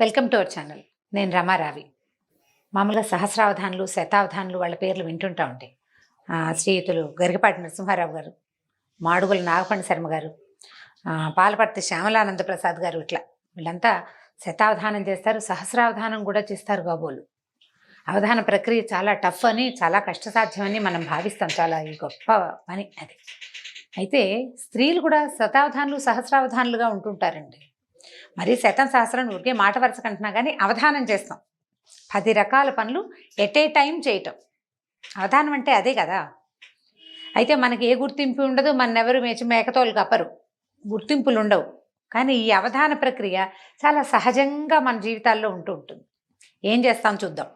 Welcome to our channel. నేను రమారావి. మామూలుగా సహస్రావధానులు, శతావధానులు వాళ్ళ పేర్లు వింటుంటా ఉంటాయి. శ్రీయుతులు గరికపాటి నరసింహారావు గారు, మాడుగుల నాగపండి శర్మ గారు, పాలపర్తి శ్యామలానంద ప్రసాద్ గారు, ఇట్లా వీళ్ళంతా శతావధానం చేస్తారు, సహస్రావధానం కూడా చేస్తారు కాబోలు. అవధాన ప్రక్రియ చాలా టఫ్ అని, చాలా కష్టసాధ్యమని మనం భావిస్తాం. చాలా ఈ గొప్ప పని అది. అయితే స్త్రీలు కూడా శతావధానులు, సహస్రావధానులుగా ఉంటుంటారండి. మరి శతం సహస్రం ఒకే మాట వరుస కంటున్నా కానీ అవధానం చేస్తాం. 10 రకాల పనులు ఎట్ ఏ టైం చేయటం అవధానం అంటే అదే కదా. అయితే మనకి ఏ గుర్తింపు ఉండదు, మనెవరు మేకతోలు కప్పరు, గుర్తింపులు ఉండవు. కానీ ఈ అవధాన ప్రక్రియ చాలా సహజంగా మన జీవితాల్లో ఉంటూ ఉంటుంది. ఏం చేస్తాం చూద్దాం.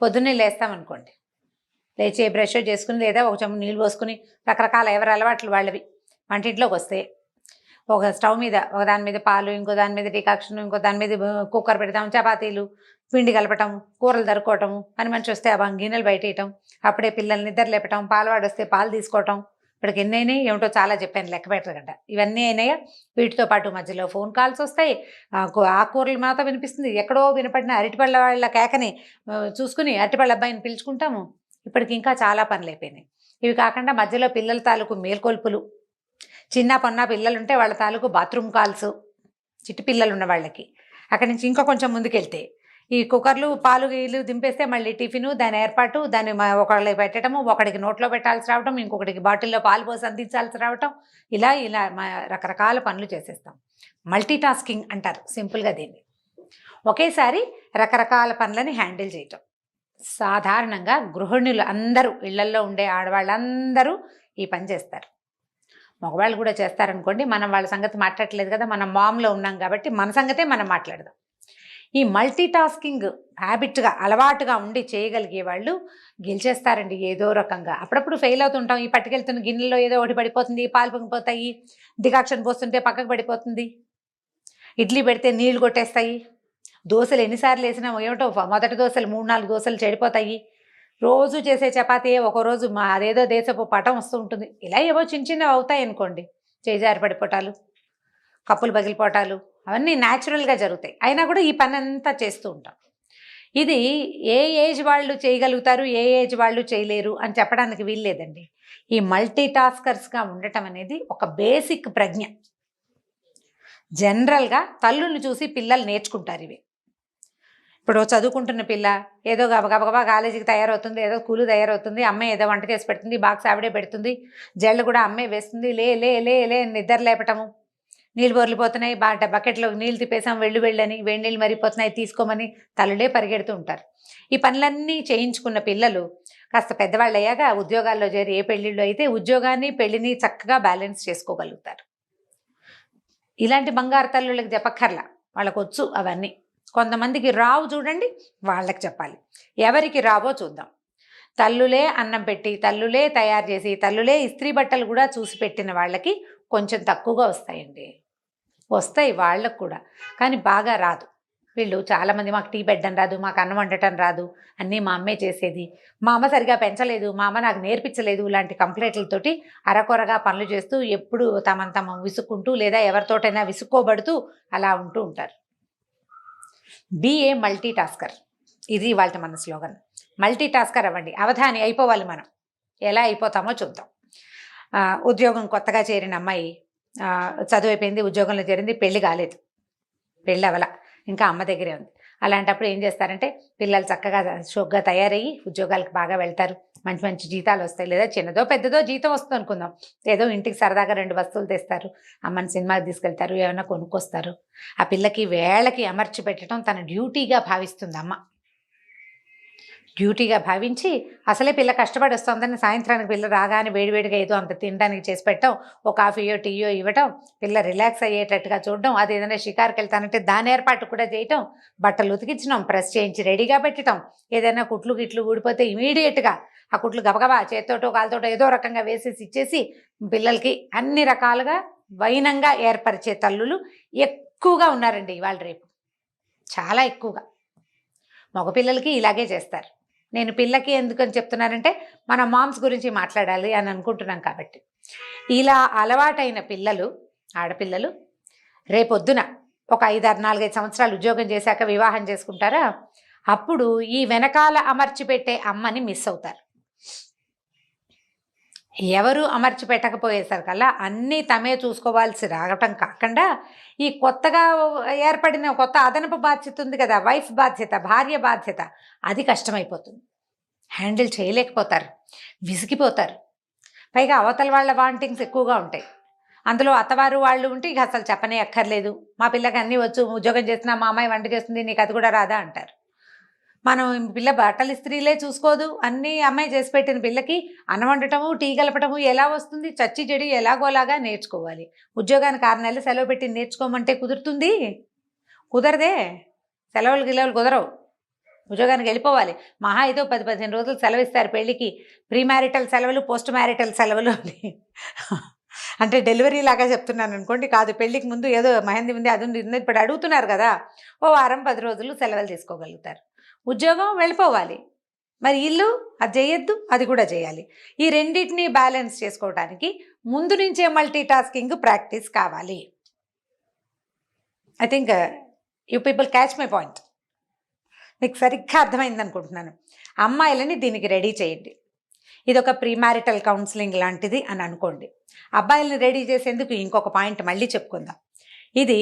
పొద్దున్నే లేస్తాం అనుకోండి, లేచి బ్రష్ చేసుకుని లేదా ఒక చెంబు నీళ్ళు పోసుకుని, రకరకాల ఎవరి అలవాట్లు వాళ్ళవి. వంటింట్లోకి వస్తే ఒక స్టవ్ మీద, ఒక దాని మీద పాలు, ఇంకో దాని మీద డికాక్షన్, ఇంకో దాని మీద కుక్కర్ పెడతాం, చపాతీలు పిండి కలపటం, కూరలు దరుకోవటము, పని మనిషి వస్తే ఆ గిన్నెలు బయటేయటం, అప్పుడే పిల్లల్ని నిద్ర లేపటం, పాలవాడు వస్తే పాలు తీసుకోవటం. ఇప్పటికి ఎన్ని అయినాయి ఏమిటో చాలా చెప్పాను, లెక్క పెట్టగంట. ఇవన్నీ అయినాయా? వీటితో పాటు మధ్యలో ఫోన్ కాల్స్ వస్తాయి, ఆకుకూరలు మాతో వినిపిస్తుంది, ఎక్కడో వినపడిన అరటిపళ్ళ వాళ్ళ కేకని చూసుకుని అరటిపళ్ళ అబ్బాయిని పిలుచుకుంటాము. ఇప్పటికి ఇంకా చాలా పనులు అయిపోయినాయి. ఇవి కాకుండా మధ్యలో పిల్లల తాలూకు మేల్కొల్పులు, చిన్న పొన్న పిల్లలుంటే వాళ్ళ తాలూకు బాత్రూమ్ కాల్స్, చిట్టి పిల్లలు ఉన్న వాళ్ళకి. అక్కడి నుంచి ఇంకా కొంచెం ముందుకెళ్తే ఈ కుక్కర్లు, పాలు గీలు దింపేస్తే మళ్ళీ టిఫిను, దాని ఏర్పాటు, దాన్ని ఒకళ్ళకి పెట్టడము, ఒకడికి నోట్లో పెట్టాల్సి రావటం, ఇంకొకటికి బాటిల్లో పాలు పోసి అందించాల్సి రావటం, ఇలా ఇలా రకరకాల పనులు చేసేస్తాం. మల్టీ టాస్కింగ్ అంటారు సింపుల్గా దీన్ని. ఒకేసారి రకరకాల పనులని హ్యాండిల్ చేయటం. సాధారణంగా గృహిణులు అందరూ, ఇళ్లల్లో ఉండే ఆడవాళ్ళందరూ ఈ పని చేస్తారు. మగవాళ్ళు కూడా చేస్తారనుకోండి, మనం వాళ్ళ సంగతి మాట్లాడలేదు కదా, మనం మామ్లో ఉన్నాం కాబట్టి మన సంగతే మనం మాట్లాడదాం. ఈ మల్టీ టాస్కింగ్ హ్యాబిట్గా, అలవాటుగా ఉండి చేయగలిగే వాళ్ళు గెలిచేస్తారండి ఏదో రకంగా. అప్పుడప్పుడు ఫెయిల్ అవుతుంటాం. ఈ పట్టుకెళ్తున్న గిన్నెలో ఏదో ఒకటి పడిపోతుంది, పాలు పొంగిపోతాయి, డికాక్షన్ పోస్తుంటే పక్కకు పడిపోతుంది, ఇడ్లీ పెడితే నీళ్లు కొట్టేస్తాయి, దోశలు ఎన్నిసార్లు వేసినా ఏమిటో మొదటి దోశలు 3-4 దోశలు చెడిపోతాయి, రోజు చేసే చపాతీ ఒక్కరోజు అదేదో దేశపు పటం వస్తూ ఉంటుంది. ఇలా ఏవో చిన్న చిన్నవి అవుతాయి అనుకోండి, చేజారి పడిపోవటాలు, కప్పులు పగిలిపోవటాలు, అవన్నీ న్యాచురల్గా జరుగుతాయి. అయినా కూడా ఈ పని అంతా చేస్తూ ఉంటాం. ఇది ఏ ఏజ్ వాళ్ళు చేయగలుగుతారు, ఏ ఏజ్ వాళ్ళు చేయలేరు అని చెప్పడానికి వీల్లేదండి. ఈ మల్టీ టాస్కర్స్గా ఉండటం అనేది ఒక బేసిక్ ప్రజ్ఞ. జనరల్గా తల్లుని చూసి పిల్లలు నేర్చుకుంటారు ఇవి. ఇప్పుడు చదువుకుంటున్న పిల్ల ఏదో గబగబా కాలేజీకి తయారవుతుంది, ఏదో స్కూలు తయారవుతుంది, అమ్మాయి ఏదో వంట చేసి పెడుతుంది, బాక్స్ ఆవిడే పెడుతుంది, జళ్ళు కూడా అమ్మాయి వేస్తుంది, లే లే లే లే నిద్ర లేపటము, నీళ్ళు బొర్లిపోతున్నాయి, బకెట్లో నీళ్ళు తిప్పేసాం, వెళ్ళని, వేడి నీళ్ళు మరిగిపోతున్నాయి తీసుకోమని తల్లులే పరిగెడుతూ ఉంటారు. ఈ పనులన్నీ చేయించుకున్న పిల్లలు కాస్త పెద్దవాళ్ళు అయ్యాక ఉద్యోగాల్లో చేరి, ఏ పెళ్ళిళ్ళు అయితే ఉద్యోగాన్ని పెళ్లిని చక్కగా బ్యాలెన్స్ చేసుకోగలుగుతారు. ఇలాంటి బంగారు తల్లుళ్ళకి చెప్పక్కర్లా, వాళ్ళకు వచ్చు అవన్నీ. కొంతమందికి రావు చూడండి, వాళ్ళకి చెప్పాలి. ఎవరికి రావో చూద్దాం. తల్లులే అన్నం పెట్టి, తల్లులే తయారు చేసి, తల్లులే ఇస్త్రీ బట్టలు కూడా చూసి పెట్టిన వాళ్ళకి కొంచెం తక్కువగా వస్తాయండి. వస్తాయి వాళ్ళకు కూడా, కానీ బాగా రాదు. వీళ్ళు చాలామంది మాకు టీ పెట్టడం రాదు, మాకు అన్నం వండటం రాదు, అన్నీ మా అమ్మే చేసేది, మా అమ్మ సరిగా పెంచలేదు, మా అమ్మ నాకు నేర్పించలేదు, ఇలాంటి కంప్లైంట్లతోటి అరకొరగా పనులు చేస్తూ ఎప్పుడు తమ విసుక్కుంటూ లేదా ఎవరితోటైనా విసుక్కోబడుతూ అలా ఉంటూ ఉంటారు. బీ ఏ మల్టీ టాస్కర్, ఇది వాళ్ళ మన స్లోగన్. మల్టీ టాస్కర్ అవ్వండి, అవధాని అయిపోవాలి. మనం ఎలా అయిపోతామో చూద్దాం. ఉద్యోగం కొత్తగా చేరిన అమ్మాయి చదువు అయిపోయింది, ఉద్యోగంలో చేరింది, పెళ్లి కాలేదు, పెళ్ళి అవల, ఇంకా అమ్మ దగ్గరే ఉంది. అలాంటప్పుడు ఏం చేస్తారంటే, పిల్లలు చక్కగా షోగ్గా తయారయ్యి ఉద్యోగాలకు బాగా వెళ్తారు, మంచి మంచి జీతాలు వస్తాయి, లేదా చిన్నదో పెద్దదో జీతం వస్తుంది అనుకుందాం, ఏదో ఇంటికి సరదాగా 2 వస్తువులు తెస్తారు, అమ్మని సినిమాకి తీసుకెళ్తారు, ఏమైనా కొనుక్కొస్తారు. ఆ పిల్లకి వేళకి అమర్చి పెట్టడం తన డ్యూటీగా భావిస్తుంది అమ్మ. డ్యూటీగా భావించి, అసలే పిల్ల కష్టపడి వస్తుందని సాయంత్రానికి పిల్ల రాగానే వేడివేడిగా ఏదో అంత తినడానికి చేసి పెట్టడం, ఓ కాఫీయో టీయో ఇవ్వటం, పిల్ల రిలాక్స్ అయ్యేటట్టుగా చూడడం, అది ఏదైనా షికారుకి వెళ్తానంటే దాని ఏర్పాటు కూడా చేయటం, బట్టలు ఉతికించడం, ప్రెస్ చేయించి రెడీగా పెట్టడం, ఏదైనా కుట్లు గిట్లు ఊడిపోతే ఇమీడియట్గా ఆ కుట్లు గబగబా చేత్తోటో కాలుతోటో ఏదో రకంగా వేసేసి ఇచ్చేసి పిల్లలకి అన్ని రకాలుగా వైనంగా ఏర్పరిచే తల్లులు ఎక్కువగా ఉన్నారండి ఇవాళ రేపు, చాలా ఎక్కువగా. మగపిల్లలకి ఇలాగే చేస్తారు. నేను పిల్లకి ఎందుకని చెప్తున్నానంటే, మన మామ్స్ గురించి మాట్లాడాలి అని అనుకుంటున్నాం కాబట్టి. ఇలా అలవాటైన పిల్లలు, ఆడపిల్లలు రేపొద్దున ఒక 4-5 సంవత్సరాలు ఉద్యోగం చేశాక వివాహం చేసుకుంటారా, అప్పుడు ఈ వెనకాల అమర్చి పెట్టే అమ్మని మిస్ అవుతారు. ఎవరు అమర్చి పెట్టకపోయేసరికల్లా అన్నీ తమే చూసుకోవాల్సి రావటం కాకుండా ఈ కొత్తగా ఏర్పడిన కొత్త అదనపు బాధ్యత ఉంది కదా, వైఫ్ బాధ్యత, భార్య బాధ్యత, అది కష్టమైపోతుంది. హ్యాండిల్ చేయలేకపోతారు, విసిగిపోతారు. పైగా అవతల వాళ్ళ వాంటింగ్స్ ఎక్కువగా ఉంటాయి. అందులో అత్తవారు వాళ్ళు ఉంటే ఇక అసలు చెప్పనే అక్కర్లేదు. మా పిల్లకి అన్నీ వచ్చు, ఉద్యోగం చేస్తున్నా, మా అమ్మాయి వంట చేస్తుంది, నీకు అది కూడా రాదా అంటారు. మనం పిల్ల బట్టలు ఇస్త్రీలే చూసుకోదు, అన్నీ అమ్మాయి చేసి పెట్టిన పిల్లకి అన్నం వండటము, టీ కలపటము ఎలా వస్తుంది? చచ్చి చెడి ఎలాగోలాగా నేర్చుకోవాలి. ఉద్యోగానికి 6 నెలలు సెలవు పెట్టి నేర్చుకోమంటే కుదురుతుంది? కుదరదే. సెలవులు గిలవులు కుదరవు. ఉద్యోగానికి వెళ్ళిపోవాలి. మహా అయితే 10-15 రోజులు సెలవు ఇస్తారు పెళ్ళికి. ప్రీ మ్యారిటల్ సెలవులు, పోస్ట్ మ్యారిటల్ సెలవులు అని. అంటే డెలివరీ లాగా చెప్తున్నాను అనుకోండి, కాదు, పెళ్ళికి ముందు ఏదో మెహందీ ఉంది, అది ఉంది, ఇప్పుడు అడుగుతున్నారు కదా, ఓ వారం 10 రోజులు సెలవులు తీసుకోగలుగుతారు. ఉద్యోగం వెళ్ళిపోవాలి, మరి ఇల్లు అది చేయొద్దు, అది కూడా చేయాలి. ఈ రెండింటినీ బ్యాలెన్స్ చేసుకోవడానికి ముందు నుంచే మల్టీ టాస్కింగ్ ప్రాక్టీస్ కావాలి. I think you people catch my point. మీకు సరిగ్గా అర్థమైంది అనుకుంటున్నాను. అమ్మాయిలని దీనికి రెడీ చేయండి. ఇది ఒక ప్రీ మ్యారిటల్ కౌన్సిలింగ్ లాంటిది అని అనుకోండి. అబ్బాయిలను రెడీ చేసేందుకు ఇంకొక పాయింట్ మళ్ళీ చెప్పుకుందాం. ఇది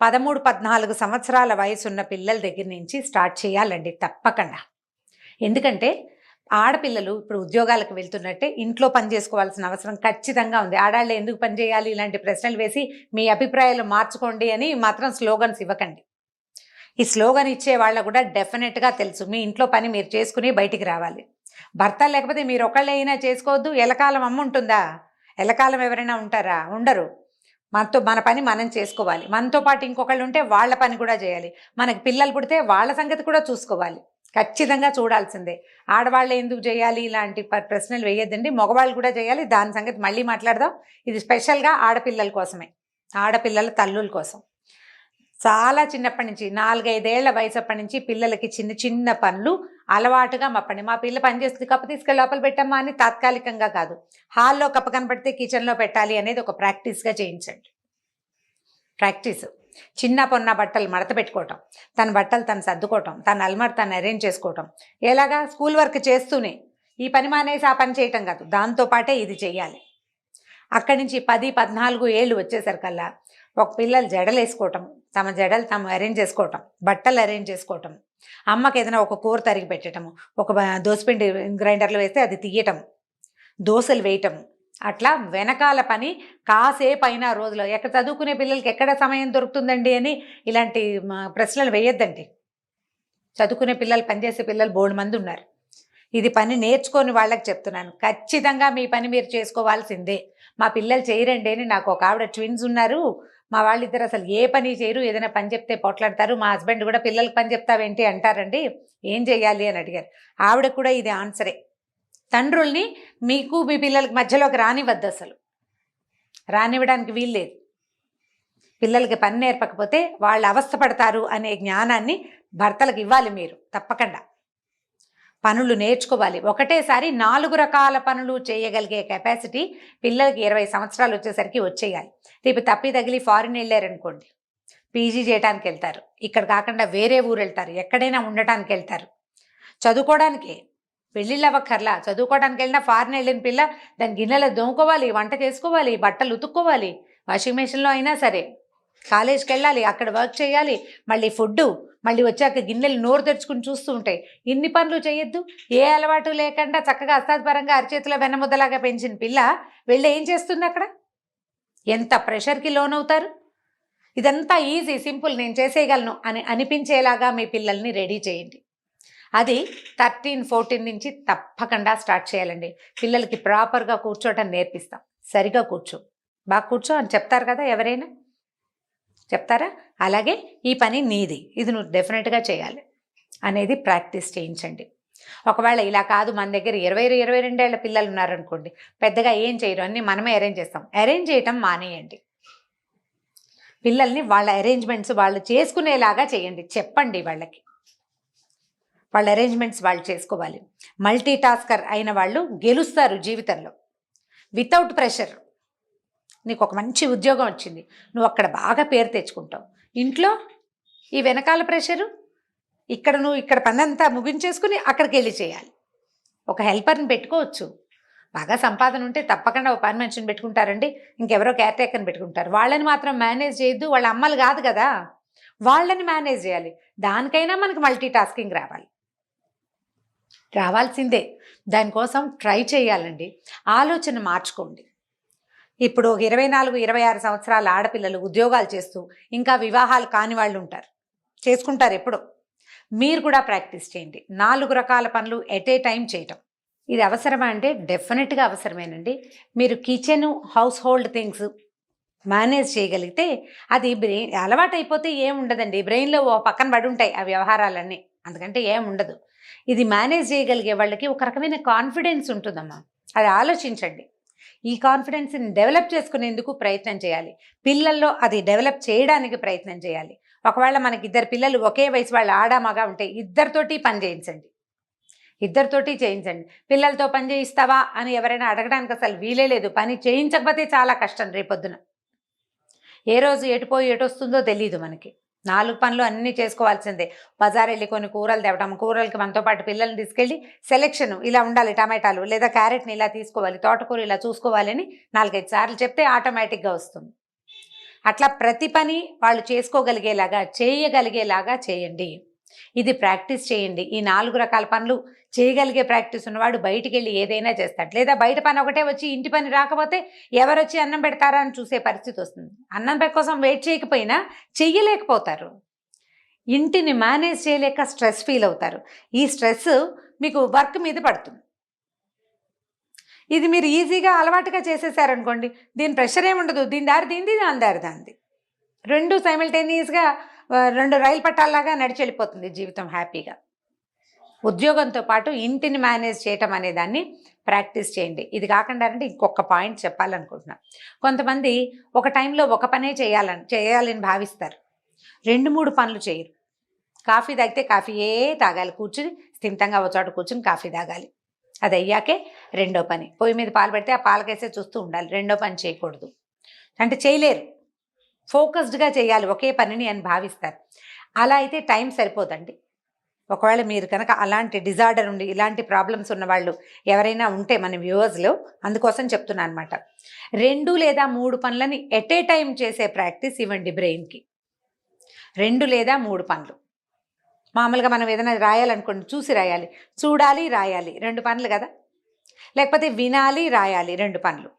13-14 సంవత్సరాల వయసు ఉన్న పిల్లల దగ్గర నుంచి స్టార్ట్ చేయాలండి తప్పకుండా. ఎందుకంటే ఆడపిల్లలు ఇప్పుడు ఉద్యోగాలకు వెళ్తున్నట్టే ఇంట్లో పని చేసుకోవాల్సిన అవసరం ఖచ్చితంగా ఉంది. ఆడాళ్ళు ఎందుకు పని చేయాలి ఇలాంటి ప్రశ్నలు వేసి మీ అభిప్రాయాలు మార్చుకోండి అని మాత్రం స్లోగన్స్ ఇవ్వకండి. ఈ స్లోగన్ ఇచ్చే వాళ్ళకు కూడా డెఫినెట్గా తెలుసు మీ ఇంట్లో పని మీరు చేసుకుని బయటికి రావాలి. భర్త లేకపోతే మీరు ఒకళ్ళే అయినా చేసుకోవద్దు. ఎలకాలం అమ్మ ఉంటుందా? ఎలకాలం ఎవరైనా ఉంటారా? ఉండరు. మన పని మనం చేసుకోవాలి. మనతో పాటు ఇంకొకళ్ళు ఉంటే వాళ్ళ పని కూడా చేయాలి. మనకి పిల్లలు పుడితే వాళ్ళ సంగతి కూడా చూసుకోవాలి. ఖచ్చితంగా చూడాల్సిందే. ఆడవాళ్ళు ఎందుకు చేయాలి ఇలాంటి ప్రశ్నలు వేయద్దండి, మగవాళ్ళు కూడా చేయాలి. దాని సంగతి మళ్ళీ మాట్లాడదాం. ఇది స్పెషల్గా ఆడపిల్లల కోసమే, ఆడపిల్లల తల్లుల కోసం. చాలా చిన్నప్పటి నుంచి 4-5 ఏళ్ల వయసు అప్పటి నుంచి పిల్లలకి చిన్న చిన్న పనులు అలవాటుగా మప్పండి. మా పిల్ల పని చేస్తుంది, కప్పు తీసుకెళ్ళి లోపల పెట్టమ్మా అని తాత్కాలికంగా కాదు, హాల్లో కప్పు కనపడితే కిచెన్లో పెట్టాలి అనేది ఒక ప్రాక్టీస్గా చేయించండి. ప్రాక్టీస్. చిన్న పొన్న బట్టలు మడత పెట్టుకోవటం, తన బట్టలు తను సర్దుకోవటం, తన అల్మార్ తను అరేంజ్ చేసుకోవటం. ఎలాగా? స్కూల్ వర్క్ చేస్తూనే. ఈ పని మానేసి ఆ పని చేయటం కాదు, దాంతోపాటే ఇది చెయ్యాలి. అక్కడి నుంచి 10-14 ఏళ్ళు వచ్చేసరికల్లా ఒక పిల్లలు జడలు వేసుకోవటం, తమ జడలు తాము అరేంజ్ చేసుకోవటం, బట్టలు అరేంజ్ చేసుకోవటం, అమ్మకి ఏదైనా ఒక కూర తరిగి పెట్టడము, ఒక దోసపిండి గ్రైండర్లో వేస్తే అది తీయటం, దోశలు వేయటం, అట్లా వెనకాల పని కాసేపు అయినా రోజులో. ఎక్కడ చదువుకునే పిల్లలకి ఎక్కడ సమయం దొరుకుతుందండి అని ఇలాంటి ప్రశ్నలు వేయొద్దండి. చదువుకునే పిల్లలు, పనిచేసే పిల్లలు బోల్డ్ మంది ఉన్నారు. ఇది పని నేర్చుకొని వాళ్ళకి చెప్తున్నాను. ఖచ్చితంగా మీ పని మీరు చేసుకోవాల్సిందే. మా పిల్లలు చేయరండి అని నాకు ఒక ఆవిడ ట్విన్స్ ఉన్నారు, మా వాళ్ళిద్దరు అసలు ఏ పని చేయరు, ఏదైనా పని చెప్తే పోట్లాడతారు. మా హస్బెండ్ కూడా పిల్లలకి పని చెప్తావేంటి అంటారండి, ఏం చేయాలి అని అడిగారు. ఆవిడ కూడా ఇది ఆన్సరే. తండ్రుల్ని మీకు మీ పిల్లలకి మధ్యలోకి రానివద్దు, అసలు రానివ్వడానికి వీల్లేదు. పిల్లలకి పని నేర్పకపోతే వాళ్ళు అవస్థపడతారు అనే జ్ఞానాన్ని భర్తలకు ఇవ్వాలి మీరు తప్పకుండా. పనులు నేర్చుకోవాలి. ఒకటేసారి 4 రకాల పనులు చేయగలిగే కెపాసిటీ పిల్లలకి 20 సంవత్సరాలు వచ్చేసరికి వచ్చేయాలి. రేపు తప్పి తగిలి ఫారిన్ వెళ్ళారనుకోండి, పీజీ చేయడానికి వెళ్తారు, ఇక్కడ కాకుండా వేరే ఊరు వెళ్తారు, ఎక్కడైనా ఉండటానికి వెళ్తారు, చదువుకోవడానికే. పెళ్ళిళ్ళు అవ్వక్కర్లా, చదువుకోవడానికి వెళ్ళినా ఫారిన్ వెళ్ళిన పిల్ల దాని గిన్నెలు దోముకోవాలి, వంట చేసుకోవాలి, బట్టలు ఉతుక్కోవాలి, వాషింగ్ మెషిన్లో అయినా సరే, కాలేజ్కి వెళ్ళాలి, అక్కడ వర్క్ చేయాలి, మళ్ళీ ఫుడ్డు, మళ్ళీ వచ్చాక గిన్నెలు నోరు తెరుచుకుని చూస్తూ ఉంటాయి. ఇన్ని పనులు చేయొద్దు. ఏ అలవాటు లేకుండా చక్కగా అస్తాద్పరంగా అరిచేతిలో వెన్నముద్దలాగా పెంచిన పిల్ల వెళ్ళి ఏం చేస్తుంది అక్కడ? ఎంత ప్రెషర్కి లోనవుతారు. ఇదంతా ఈజీ, సింపుల్, నేను చేసేయగలను అని అనిపించేలాగా మీ పిల్లల్ని రెడీ చేయండి. అది 13-14 నుంచి తప్పకుండా స్టార్ట్ చేయాలండి. పిల్లలకి ప్రాపర్గా కూర్చోవటం నేర్పిస్తాం. సరిగా కూర్చో, బాగా కూర్చో అని చెప్తారు కదా, ఎవరైనా చెప్తారా? అలాగే ఈ పని నీది, ఇది నువ్వు డెఫినెట్గా చేయాలి అనేది ప్రాక్టీస్ చేయించండి. ఒకవేళ ఇలా కాదు, మన దగ్గర 20-22 ఏళ్ల పిల్లలు ఉన్నారనుకోండి, పెద్దగా ఏం చేయరు, అన్నీ మనమే అరేంజ్ చేస్తాం. అరేంజ్ చేయటం మానేయండి. పిల్లల్ని వాళ్ళ అరేంజ్మెంట్స్ వాళ్ళు చేసుకునేలాగా చేయండి. చెప్పండి వాళ్ళకి, వాళ్ళ అరేంజ్మెంట్స్ వాళ్ళు చేసుకోవాలి. మల్టీ టాస్కర్ అయిన వాళ్ళు గెలుస్తారు జీవితంలో వితౌట్ ప్రెషర్. నీకు ఒక మంచి ఉద్యోగం వచ్చింది, నువ్వు అక్కడ బాగా పేరు తెచ్చుకుంటావు. ఇంట్లో ఈ వెనకాల ప్రెషరు, ఇక్కడ పని అంతా ముగించేసుకుని అక్కడికి వెళ్ళి చేయాలి. ఒక హెల్పర్ని పెట్టుకోవచ్చు. బాగా సంపాదన ఉంటే తప్పకుండా ఒక పని మనిషిని పెట్టుకుంటారండి, ఇంకెవరో కేర్ టేకర్ని పెట్టుకుంటారు. వాళ్ళని మాత్రం మేనేజ్ చేయొద్దు, వాళ్ళ అమ్మలు కాదు కదా, వాళ్ళని మేనేజ్ చేయాలి. దానికైనా మనకి మల్టీ టాస్కింగ్ రావాల్సిందే. దానికోసం ట్రై చేయాలండి. ఆలోచన మార్చుకోండి. ఇప్పుడు 24-26 సంవత్సరాల ఆడపిల్లలు ఉద్యోగాలు చేస్తూ ఇంకా వివాహాలు కాని వాళ్ళు ఉంటారు, చేసుకుంటారు ఎప్పుడో. మీరు కూడా ప్రాక్టీస్ చేయండి. 4 రకాల పనులు ఎట్ ఏ టైం చేయటం. ఇది అవసరమా అంటే డెఫినెట్గా అవసరమేనండి. మీరు kitchen, house hold things manage చేయగలిగితే అది బ్రెయిన్ అలవాటు అయిపోతే ఏముండదండి. బ్రెయిన్లో ఓ పక్కన పడి ఉంటాయి ఆ వ్యవహారాలన్నీ, అందుకంటే ఏముండదు. ఇది మేనేజ్ చేయగలిగే వాళ్ళకి ఒక రకమైన కాన్ఫిడెన్స్ ఉంటుందమ్మా. అది ఆలోచించండి. ఈ కాన్ఫిడెన్స్ని డెవలప్ చేసుకునేందుకు ప్రయత్నం చేయాలి. పిల్లల్లో అది డెవలప్ చేయడానికి ప్రయత్నం చేయాలి. ఒకవేళ మనకి 2 పిల్లలు ఒకే వయసు వాళ్ళు ఆడ మగ ఉంటే ఇద్దరితోటి పని చేయించండి. పిల్లలతో పని చేయిస్తావా అని ఎవరైనా అడగడానికి అసలు వీలే లేదు. పని చేయించకపోతే చాలా కష్టం రేపొద్దున. ఏ రోజు ఎటుపోయి ఎటొస్తుందో తెలియదు మనకి. 4 పనులు అన్నీ చేసుకోవాల్సిందే. బజార్ వెళ్ళి కొన్ని కూరలు తేవడం, కూరలకి మనతో పాటు పిల్లల్ని తీసుకెళ్ళి సెలెక్షన్ ఇలా ఉండాలి, టమాటాలు లేదా క్యారెట్ని ఇలా తీసుకోవాలి, తోటకూర ఇలా చూసుకోవాలి అని 4-5 సార్లు చెప్తే ఆటోమేటిక్గా వస్తుంది. అట్లా ప్రతి పని వాళ్ళు చేసుకోగలిగేలాగా చేయగలిగేలాగా చేయండి. ఇది ప్రాక్టీస్ చేయండి. ఈ 4 రకాల పనులు చేయగలిగే ప్రాక్టీస్ ఉన్నవాడు బయటికి వెళ్ళి ఏదైనా చేస్తాడు. లేదా బయట పని ఒకటే వచ్చి ఇంటి పని రాకపోతే ఎవరొచ్చి అన్నం పెడతారా అని చూసే పరిస్థితి వస్తుంది. అన్నం కోసం వెయిట్ చేయకపోయినా చెయ్యలేకపోతారు. ఇంటిని మేనేజ్ చేయలేక స్ట్రెస్ ఫీల్ అవుతారు. ఈ స్ట్రెస్ మీకు వర్క్ మీద పడుతుంది. ఇది మీరు ఈజీగా అలవాటుగా చేసేసారనుకోండి, దీని ప్రెషర్ ఏముండదు. దీని దారి దీంది, దాని దారి దాంది. 2 సైమల్టేనియస్గా 2 రైలు పట్టాల్లాగా నడిచి వెళ్ళిపోతుంది జీవితం హ్యాపీగా. ఉద్యోగంతో పాటు ఇంటిని మేనేజ్ చేయటం అనే దాన్ని ప్రాక్టీస్ చేయండి. ఇది కాకుండా అంటే ఇంకొక పాయింట్ చెప్పాలనుకుంటున్నా. కొంతమంది ఒక టైంలో ఒక పనే చేయాలని భావిస్తారు. 2-3 పనులు చేయరు. కాఫీ తాగితే కాఫీయే తాగాలి, కూర్చుని స్థిమితంగా ఒక చోట కూర్చుని కాఫీ తాగాలి. అది అయ్యాకే రెండో పని. పొయ్యి మీద పాలు పెడితే ఆ పాలకేసే చూస్తూ ఉండాలి. రెండో పని చేయకూడదు. అంటే చేయలేరు. ఫోకస్డ్గా చేయాలి ఒకే పనిని అని భావిస్తారు. అలా అయితే టైం సరిపోదండి. ఒకవేళ మీరు కనుక అలాంటి డిజార్డర్ ఉండి ఇలాంటి ప్రాబ్లమ్స్ ఉన్నవాళ్ళు ఎవరైనా ఉంటే మన వ్యూవర్స్లో, అందుకోసం చెప్తున్నాను అనమాట. 2 లేదా 3 పనులని ఎట్ ఏ టైం చేసే ప్రాక్టీస్ ఇవ్వండి బ్రెయిన్కి. 2 లేదా 3 పనులు. మామూలుగా మనం ఏదైనా రాయాలనుకోండి, చూసి రాయాలి, చూడాలి, రాయాలి, 2 పనులు కదా. లేకపోతే వినాలి, రాయాలి, 2 పనులు.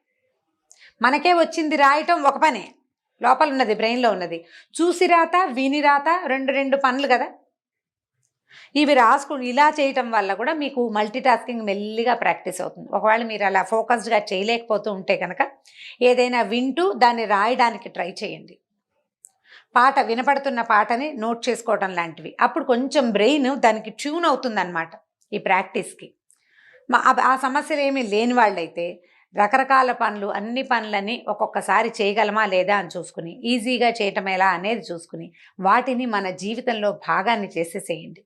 మనకే వచ్చింది రాయటం ఒక పనే, లోపల ఉన్నది బ్రెయిన్లో ఉన్నది. చూసి రాత, విని రాత, 2 పనులు కదా. ఇవి రాసుకుని ఇలా చేయటం వల్ల కూడా మీకు మల్టీ టాస్కింగ్ మెల్లిగా ప్రాక్టీస్ అవుతుంది. ఒకవేళ మీరు అలా ఫోకస్డ్గా చేయలేకపోతూ ఉంటే కనుక ఏదైనా వింటూ దాన్ని రాయడానికి ట్రై చేయండి. వినపడుతున్న పాటని నోట్ చేసుకోవటం లాంటివి. అప్పుడు కొంచెం బ్రెయిన్ దానికి ట్యూన్ అవుతుందన్నమాట ఈ ప్రాక్టీస్కి. ఆ సమస్యలు ఏమీ లేని వాళ్ళైతే రకరకాల పనులు, అన్ని పనులని ఒక్కొక్కసారి చేయగలమా లేదా అని చూసుకుని, ఈజీగా చేయటం ఎలా అనేది చూసుకుని వాటిని మన జీవితంలో భాగాన్ని చేసేసేయండి.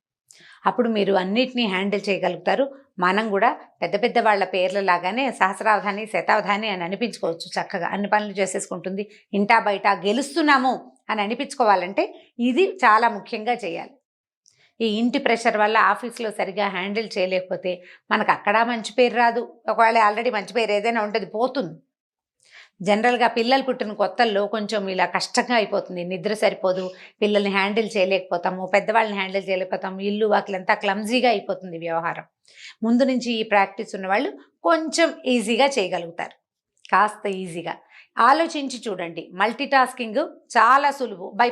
అప్పుడు మీరు అన్నిటినీ హ్యాండిల్ చేయగలుగుతారు. మనం కూడా పెద్ద పెద్ద వాళ్ళ పేర్లలాగానే సహస్రావధాని, శతావధాని అని అనిపించుకోవచ్చు. చక్కగా అన్ని పనులు చేసేసుకుంటుంది. ఇంటా బయట గెలుస్తున్నాము అని అనిపించుకోవాలంటే ఇది చాలా ముఖ్యంగా చేయాలి. ఈ ఇంటి ప్రెషర్ వల్ల ఆఫీస్లో సరిగా హ్యాండిల్ చేయలేకపోతే మనకు అక్కడ మంచి పేరు రాదు. ఒకవేళ ఆల్రెడీ మంచి పేరు ఏదైనా ఉంటుంది, పోతుంది. జనరల్గా పిల్లలు పుట్టిన కొత్తల్లో కొంచెం ఇలా కష్టంగా అయిపోతుంది. నిద్ర సరిపోదు, పిల్లల్ని హ్యాండిల్ చేయలేకపోతాము, పెద్దవాళ్ళని హ్యాండిల్ చేయలేకపోతాము, ఇల్లు వాకిలంతా క్లమ్జీగా అయిపోతుంది వ్యవహారం. ముందు నుంచి ఈ ప్రాక్టీస్ ఉన్నవాళ్ళు కొంచెం ఈజీగా చేయగలుగుతారు. కాస్త ఈజీగా ఆలోచించి చూడండి. మల్టీ టాస్కింగ్ చాలా సులువు బై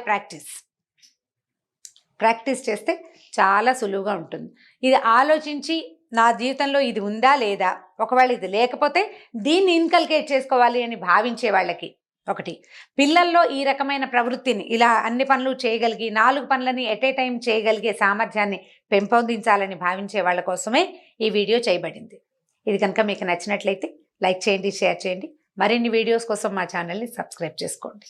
ప్రాక్టీస్ చేస్తే చాలా సులువుగా ఉంటుంది. ఇది ఆలోచించి నా జీవితంలో ఇది ఉందా లేదా, ఒకవేళ ఇది లేకపోతే దీన్ని ఇన్కల్కేట్ చేసుకోవాలి అని భావించే వాళ్ళకి, ఒకటి పిల్లల్లో ఈ రకమైన ప్రవృత్తిని ఇలా అన్ని పనులు చేయగలిగి 4 పనులని ఎట్ ఏ టైం చేయగలిగే సామర్థ్యాన్ని పెంపొందించాలని భావించే వాళ్ళ కోసమే ఈ వీడియో చేయబడింది. ఇది కనుక మీకు నచ్చినట్లయితే లైక్ చేయండి, షేర్ చేయండి. మరిన్ని వీడియోస్ కోసం మా ఛానల్ని సబ్స్క్రైబ్ చేసుకోండి.